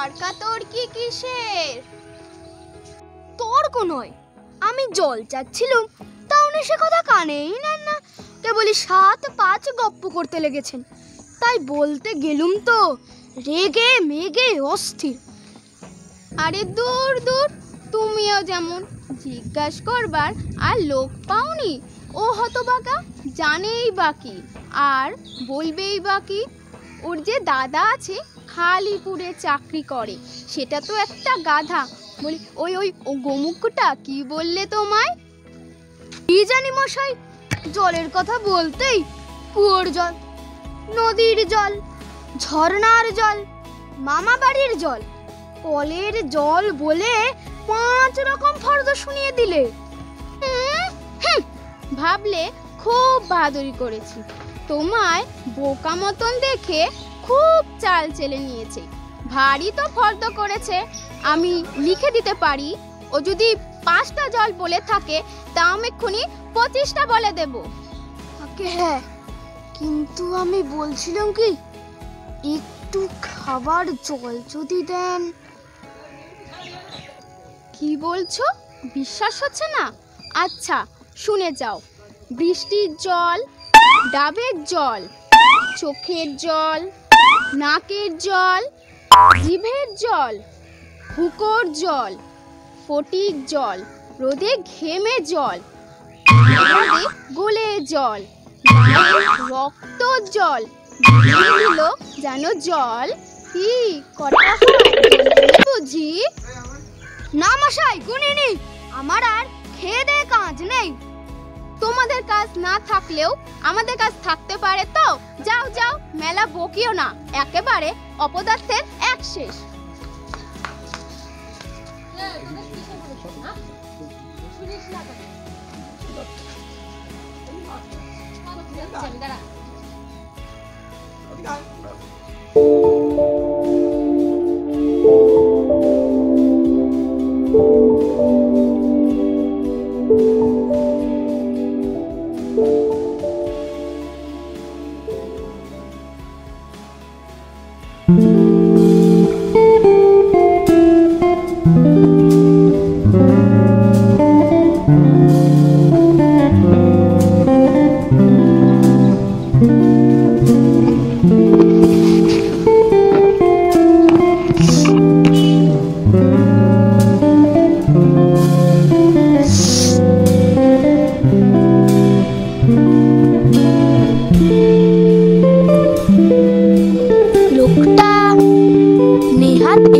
তর্কাতর্কি কিসের? তর্ক নয়, আমি জল চাচ্ছিলাম, তাও সে কথা কানেই নেন না, কেবলই 7-5 গপ্প করতে লেগেছেন। তাই বলতে গেলুম তো রেগে মেগে অস্থির। আরে দূর দূর, তুমিও যেমন জিজ্ঞাস করবার আর লোক পাওনি। ও হতবাকা জানেই বাকি আর বলবেই বাকি। ওর যে দাদা আছে খালিপুরে চাকরি করে, সেটা তো একটা গাধা। বলি ওই ওই ও গোমুখটা কি বললে তোমায়? কি জানি মশাই, জলের কথা বলতেই কুয়োর জল, নদীর জল, ঝর্ণার জল, মামা বাড়ির জল, কলের জল বলে 5 রকম ফর্দ শুনিয়ে দিলে। ভাবলে খুব বাহাদুরি করেছি, তোমায় বোকা মতন দেখে খুব চাল চেলে নিয়েছে। ভারী তো ফর্দ করেছে, আমি লিখে দিতে পারি। ও যদি 5টা জল বলে থাকে তা আমি এক্ষুনি 25টা বলে দেব। হ্যাঁ, কিন্তু আমি বলছিলাম কি, একটু খাবার জল যদি দেন। কি বলছো? বিশ্বাস হচ্ছে না? আচ্ছা শুনে যাও। বৃষ্টির জল, ডাবের জল, চোখের জল, নাকের জল, জিভের জল, হুকোর জল, ফটিক জল, রোদে ঘেমে জল, গোলে জল, রক্ত জল, দিল যেন জল। কি কটা বুঝি? না মশাই, গুনিনি, আমার আর খেয়ে দে কাজ নেই। তোমাদের কাজ না থাকলেও আমাদের কাজ থাকতে পারে তো। যাও যাও, মেলা বকিও না, একেবারে অপদার্থের এক শেষ।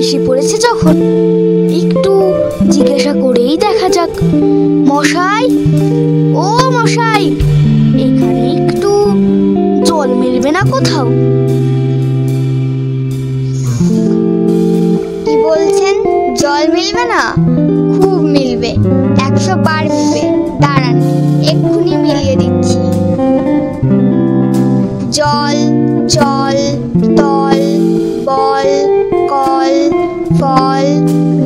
এসে পড়েছে যখন একটু জিজ্ঞাসা করেই দেখা যাক। মশাই, ও মশাই, এখানে একটু জল মিলবে না কোথাও? কি বলছেন? জল মিলবে না? খুব মিলবে, 100 বার মিলবে। দাঁড়ান, এক্ষুনি মিলিয়ে দিচ্ছি। জল, চল, তল, বল, কল, ফল,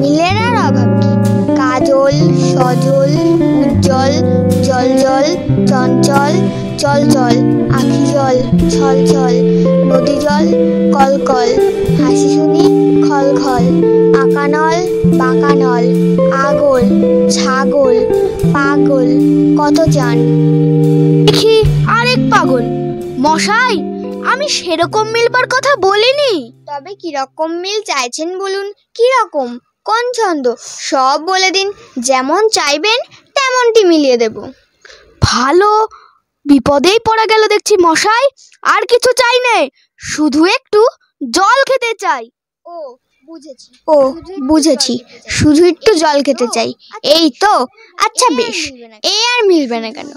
মিলের আর অভাব কি? কাজল, সজল, উজ্জ্বল, জল জল, চঞ্চল, চল চল, আখি জল, ছল ছল, নদী জল, কল কল, হাসি শুনি, খল খল, আকানল, বাঁকানল, আগল, ছাগল, পাগল, কত চান। দেখি আরেক পাগল। মশাই, আমি সেরকম মিলবার কথা বলিনি। তবে কিরকম মিল চাইছেন বলুন? কিরকম, কোন ছন্দ, সব বলে দিন। যেমন চাইবেন তেমনটি মিলিয়ে দেব। ভালো বিপদেই পড়া গেল দেখছি মশাই। আর কিছু চাই নে, শুধু একটু জল খেতে চাই। ও বুঝেছি, শুধু একটু জল খেতে চাই, এই তো? আচ্ছা বেশ, এই আর মিলবে না কেন?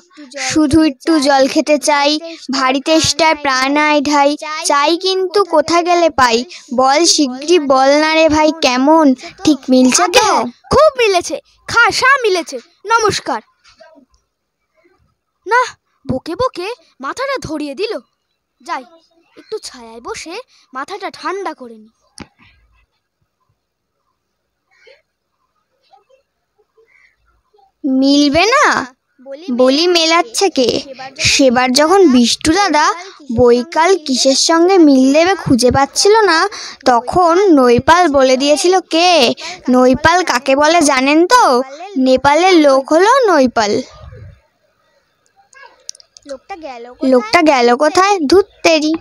শুধু একটু জল খেতে চাই, ভারী তেষ্টায় প্রাণ আয় ঢাই, চাই কিন্তু কোথা গেলে পাই, বল শিগগিরি বল না রে ভাই, কেমন ঠিক মিলছে তো? খুব মিলেছে, খাসা মিলেছে। নমস্কার। না, বকে বকে মাথাটা ধরিয়ে দিল। যাই, একটু ছায়ায় বসে মাথাটা ঠান্ডা করে নি। মিলবে না? বলি মেলাচ্ছে কে? সেবার যখন বিষ্টু দাদা বৈকাল কিসের সঙ্গে মিল দেবে খুঁজে পাচ্ছিল না, তখন নৈপাল বলে দিয়েছিল কে। নৈপাল কাকে বলে জানেন তো? নেপালের লোক হলো নৈপাল। লোকটা গেল কোথায়? ধুত্তেরি।